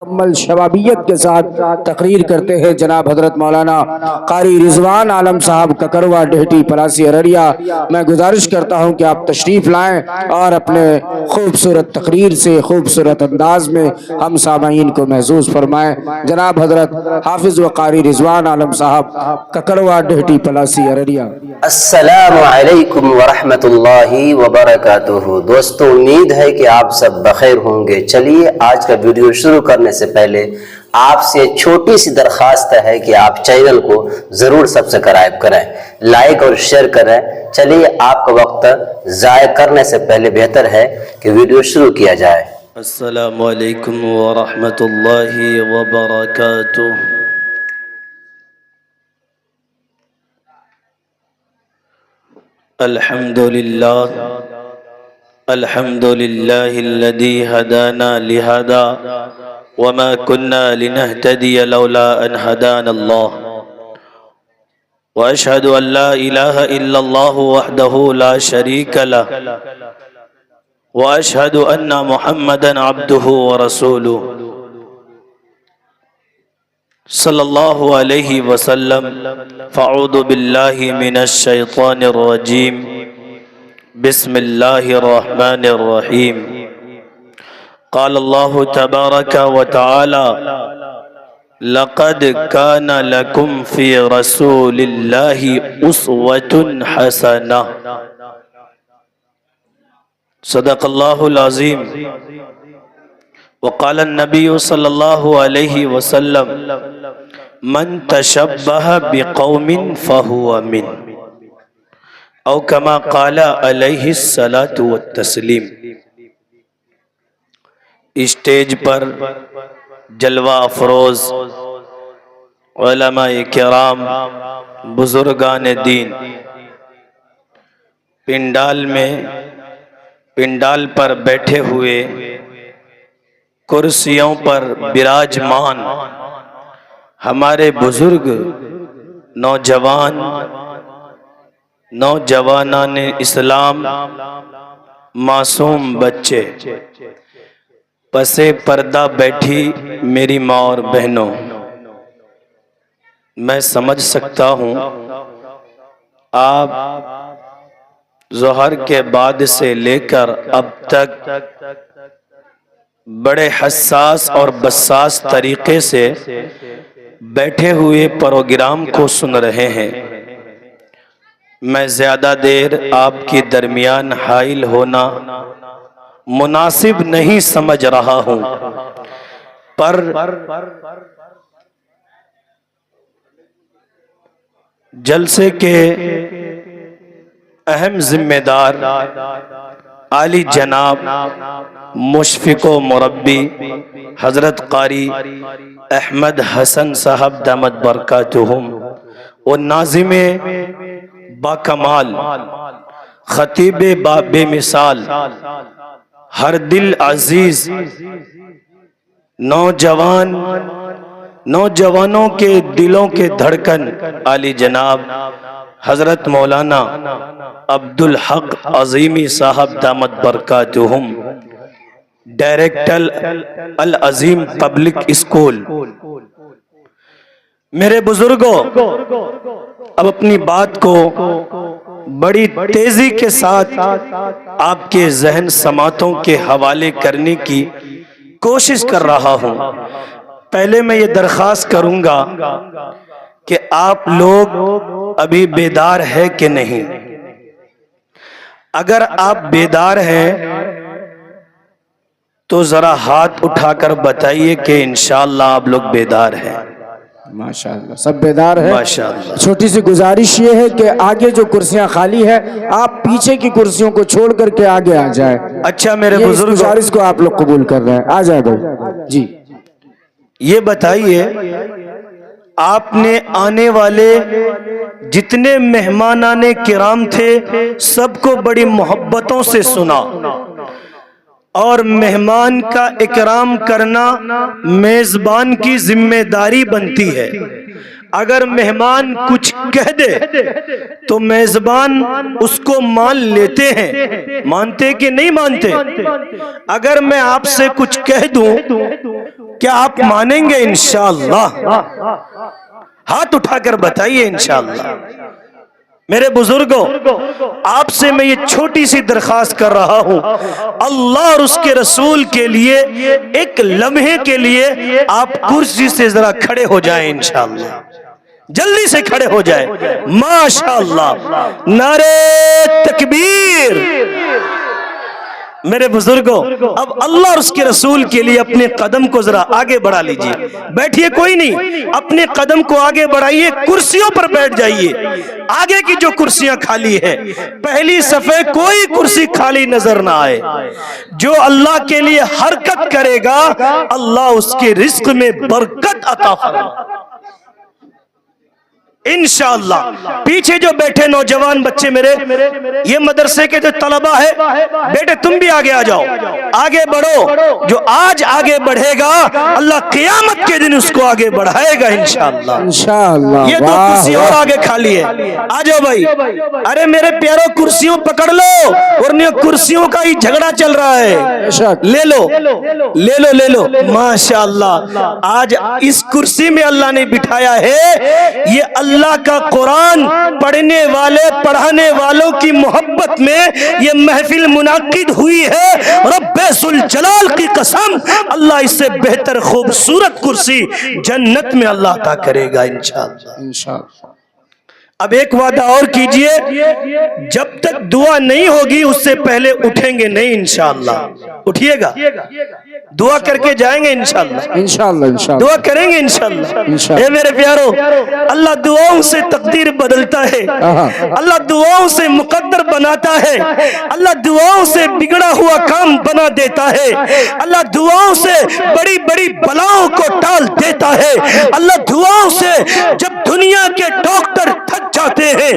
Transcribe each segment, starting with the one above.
مکمل شبابیت کے ساتھ تقریر کرتے ہیں جناب حضرت مولانا قاری رضوان عالم صاحب ککروا ڈہٹی پلاسی ارریہ۔ میں گزارش کرتا ہوں کہ آپ تشریف لائیں اور اپنے خوبصورت تقریر سے خوبصورت انداز میں ہم سامعین کو محظوظ فرمائیں۔ جناب حضرت حافظ و قاری رضوان عالم صاحب ککروا ڈہٹی پلاسی ارریہ۔ السلام علیکم ورحمۃ اللہ وبرکاتہ۔ دوستو، امید ہے کہ آپ سب بخیر ہوں گے۔ چلیے آج کا ویڈیو شروع کرنے سے پہلے آپ سے چھوٹی سی درخواست ہے کہ آپ چینل کو ضرور سبسکرائب کریں، لائک اور شیئر کریں۔ چلیے آپ کا وقت ضائع کرنے سے پہلے بہتر ہے کہ ویڈیو شروع کیا جائے۔ السلام علیکم ورحمۃ اللہ وبرکاتہ۔ الحمد للہ الذی ہدانا لہذا وما كنا لنهتدي لولا ان هدانا الله واشهد ان لا اله الا الله وحده لا شريك له واشهد ان محمدا عبده ورسوله صلی اللہ علیہ وسلم۔ فاعوذ باللہ من الشیطان الرجیم، بسم اللہ الرحمن الرحیم۔ قال اللہ تبارک و تعالی: لقد کان لکم فی رسول اللہ اسوۃ حسنہ۔ صدق اللہ العظیم۔ وقال النبی صلی اللہ علیہ وسلم: من تشبہ بقوم فہو من، او کما قال علیہ الصلاۃ والتسلیم۔ اسٹیج پر جلوہ افروز علماء کرام، بزرگان دین، پنڈال پر بیٹھے ہوئے، کرسیوں پر براجمان ہمارے بزرگ، نوجوانان اسلام، معصوم بچے، پسے پردہ بیٹھی میری ماں اور بہنوں، میں سمجھ سکتا ہوں آپ ظہر کے بعد سے لے کر اب تک بڑے حساس اور بساس طریقے سے بیٹھے ہوئے پروگرام کو سن رہے ہیں۔ میں زیادہ دیر آپ کے درمیان حائل ہونا مناسب نہیں سمجھ رہا ہوں، پر جلسے کے اہم ذمہ دار عالی جناب مشفق و مربی حضرت قاری احمد حسن صاحب دامت برکاتہم، و ناظم باکمال، خطیب بے مثال، ہر دل عزیز، نوجوانوں کے دلوں کے دھڑکن عالی جناب حضرت مولانا عبدالحق عظیمی صاحب دامت برکاتہم، ڈائریکٹر العظیم پبلک اسکول۔ میرے بزرگوں، اب اپنی بات کو بڑی تیزی کے ساتھ آپ کے ذہن سماعتوں کے حوالے کرنے کی کوشش کر رہا ہوں۔ پہلے میں یہ درخواست کروں گا کہ آپ لوگ ابھی بیدار ہے کہ نہیں؟ اگر آپ بیدار ہیں تو ذرا ہاتھ اٹھا کر بتائیے کہ انشاءاللہ آپ لوگ بیدار ہیں۔ ماشاءاللہ سب بیدار ہیں۔ ماشاءاللہ۔ چھوٹی سی گزارش یہ ہے کہ آگے جو کرسیاں خالی ہیں آپ پیچھے کی کرسیوں کو چھوڑ کر کے آگے آ جائیں۔ اچھا میرے بزرگ، گزارش کو آپ لوگ قبول کر رہے ہیں، آ جائے بھائی جی۔ یہ بتائیے، آپ نے آنے والے جتنے مہمانان کرام تھے سب کو بڑی محبتوں سے سنا، اور مہمان کا اکرام کرنا میزبان کی ذمہ داری بنتی ہے۔ اگر مہمان کچھ کہہ دے تو میزبان اس کو مان لیتے ہیں، مانتے کہ نہیں مانتے؟ اگر میں آپ سے کچھ کہہ دوں کیا آپ مانیں گے انشاءاللہ؟ ہاتھ اٹھا کر بتائیے انشاءاللہ۔ میرے بزرگوں، آپ سے میں یہ چھوٹی سی درخواست کر رہا ہوں، اللہ اور اس کے رسول کے لیے ایک لمحے کے لیے آپ کرسی سے ذرا کھڑے ہو جائیں انشاءاللہ، جلدی سے کھڑے ہو جائیں۔ ماشاءاللہ، نعرہ تکبیر۔ میرے بزرگوں، اب اللہ اور اس کے رسول کے لیے اپنے قدم کو ذرا آگے بڑھا لیجئے، بیٹھیے کوئی نہیں، اپنے قدم کو آگے بڑھائیے، کرسیوں پر بیٹھ جائیے۔ آگے کی جو کرسیاں خالی ہیں، پہلی صفحے کوئی کرسی خالی نظر نہ آئے۔ جو اللہ کے لیے حرکت کرے گا اللہ اس کے رزق میں برکت عطا فرمائے انشاءاللہ۔ پیچھے جو بیٹھے نوجوان بچے میرے، یہ مدرسے کے جو طلبہ ہے، بیٹے تم بھی آگے آ جاؤ، آگے بڑھو۔ جو آج آگے بڑھے گا اللہ قیامت کے دن اس کو آگے بڑھائے گا انشاءاللہ۔ انشاءاللہ۔ یہ دو کرسی اور آگے کھالی ہے، آ جاؤ بھائی۔ ارے میرے پیاروں، کرسیوں پکڑ لو، ورنہ کرسیوں کا ہی جھگڑا چل رہا ہے۔ لے لو لے لو لے لو، ماشاءاللہ۔ آج اس کرسی میں اللہ نے بٹھایا ہے، یہ اللہ کا قرآن پڑھنے والے پڑھانے والوں کی محبت میں یہ محفل منعقد ہوئی ہے۔ رب ذوالجلال کی قسم، اللہ اس سے بہتر خوبصورت کرسی جنت میں اللہ عطا کرے گا انشاءاللہ۔ اب ایک وعدہ اور کیجئے، جب تک دعا نہیں ہوگی اس سے پہلے اٹھیں گے نہیں انشاءاللہ۔ اٹھیے گا، دعا کر کے جائیں گے انشاءاللہ، انشاءاللہ دعا کریں گے انشاءاللہ۔ اے میرے پیارو، اللہ دعاؤں سے تقدیر بدلتا ہے، اللہ دعاؤں سے مقدر بناتا ہے، اللہ دعاؤں سے بگڑا ہوا کام بنا دیتا ہے، اللہ دعاؤں سے بڑی بڑی بلاؤں کو ٹال دیتا ہے۔ اللہ دعاؤں سے جب دنیا کے ڈاکٹر تھک جاتے ہیں،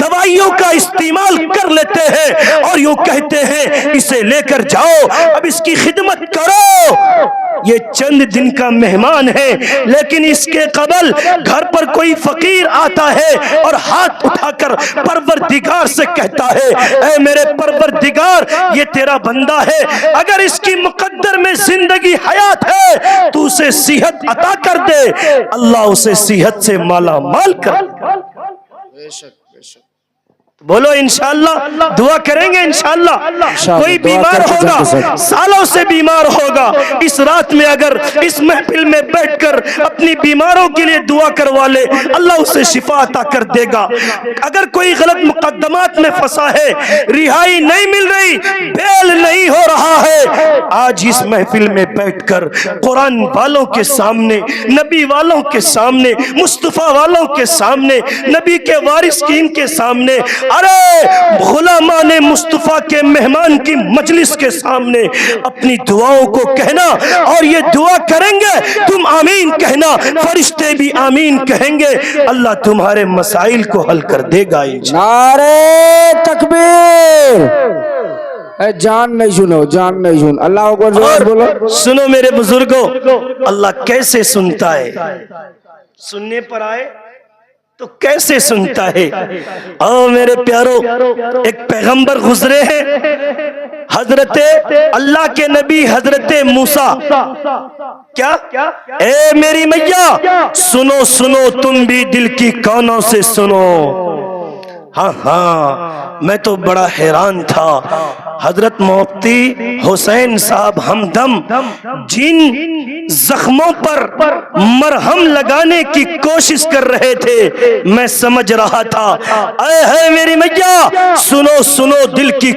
دوائیوں کا استعمال کر لیتے ہیں اور یوں کہتے ہیں اسے لے کر جاؤ، اب اس کی خدمت کرو۔ یہ چند دن کا مہمان ہے، لیکن اس کے قبل گھر پر کوئی فقیر آتا ہے اور ہاتھ اٹھا کر پروردگار سے کہتا ہے، اے میرے پروردگار، یہ تیرا بندہ ہے، اگر اس کی مقدر میں زندگی حیات ہے تو اسے صحت عطا کر دے۔ اللہ اسے صحت سے مالا مال کر دے۔ بولو انشاءاللہ، دعا کریں گے انشاءاللہ۔ کوئی بیمار ہوگا، سالوں سے بیمار ہوگا، اس رات میں اگر اس محفل میں بیٹھ کر اپنی بیماروں کے لیے دعا کروا لے اللہ اسے شفا عطا کر دے گا۔ اگر کوئی غلط مقدمات میں پھنسا ہے، رہائی نہیں مل رہی، بیل نہیں ہو رہا ہے، آج اس محفل میں بیٹھ کر قرآن والوں کے سامنے، نبی والوں کے سامنے، مصطفیٰ والوں کے سامنے، نبی کے وارثین کے سامنے، ارے غلامان مصطفیٰ کے مہمان کی مجلس کے سامنے اپنی دعاؤں کو کہنا، اور یہ دعا کریں گے تم آمین کہنا، فرشتے بھی آمین کہیں گے، اللہ تمہارے مسائل کو حل کر دے گا انشاءاللہ۔ نعرہ تکبیر۔ اے جان نہیں سنو، جان نہیں سن، اللہ کو زور بولو۔ سنو میرے بزرگوں، اللہ کیسے سنتا ہے، سننے پر آئے تو کیسے سنتا ہے۔ او میرے پیارو، ایک پیغمبر گزرے ہیں، حضرت اللہ کے نبی حضرت موسیٰ۔ کیا؟ اے میری میاں سنو سنو، تم بھی دل کی کانوں سے سنو۔ ہاں میں تو بڑا حیران تھا، حضرت مفتی حسین صاحب ہمدم جن زخموں پر مرہم لگانے کی کوشش کر رہے تھے میں سمجھ رہا تھا، اے میری میاں سنو سنو دل کی